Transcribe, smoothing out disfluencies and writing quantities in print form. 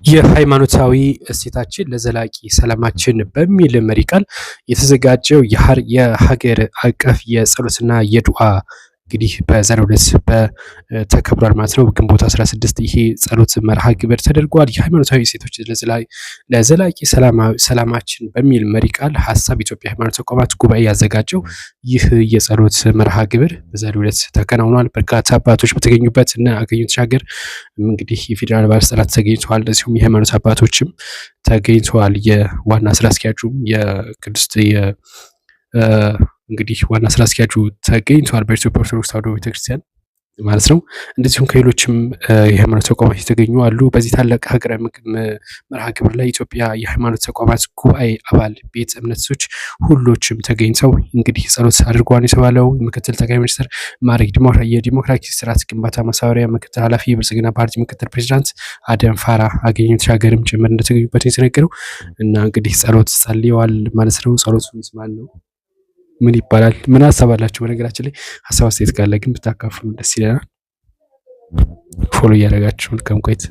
የሃይማኖታዊ እሴታችን ለዘላቂ ሰላማችን በሚል መሪ ቃል የተዘጋጀው የሀገር አቀፍ የጸሎትና የዱዓ እንግዲህ በዛሬው ዕለት ተከብሯል ማለት ነው። ግንቦት 16 ይሄ ጸሎት መርሃ ግብር ተደርጓል። የሃይማኖታዊ እሴቶች ለዘላቂ ሰላማችን በሚል መሪ ቃል ሀሳብ ኢትዮጵያ ሃይማኖት ተቋማት ጉባኤ ያዘጋጀው ይህ የጸሎት መርሃ ግብር በዛሬው ዕለት ተከናውኗል። በርካታ አባቶች በተገኙበት እና አገኙት ሻገር እንግዲህ የፌዴራል ባለስልጣናት ተገኝተዋል። እንደዚሁም የሃይማኖት አባቶችም ተገኝተዋል። የዋና ስራ አስኪያጁም የቅድስት እንግዲህ ዋና ስራ አስኪያጁ ተገኝተዋል። በኢትዮጵያ ኦርቶዶክስ ተዋሕዶ ቤተክርስቲያን ማለት ነው። እንደዚሁም ከሌሎችም የሃይማኖት ተቋማት የተገኙ አሉ። በዚህ ታላቅ ሀገራዊ መርሃ ግብር ላይ ኢትዮጵያ የሃይማኖት ተቋማት ጉባኤ አባል ቤተ እምነቶች ሁሎችም ተገኝተው እንግዲህ ጸሎት አድርጓል የተባለው ምክትል ጠቅላይ ሚኒስትር ማዕረግ የዲሞክራሲ ስርዓት ግንባታ ማሳወሪያ ምክትል ኃላፊ የብልጽግና ፓርቲ ምክትል ፕሬዚዳንት አደም ፋራ አገኘሁ ተሻገርም ጭምር እንደተገኙበት የተነገረው እና እንግዲህ ጸሎት ጸልየዋል ማለት ነው። ጸሎቱ ይስማል ነው። ምን ይባላል? ምን ሀሳብ አላችሁ? በነገራችን ላይ ሀሳብ አስተያየት ካለ ግን ብታካፍሉ ደስ ይለናል። ፎሎ እያደረጋችሁ መልካም ቆይታ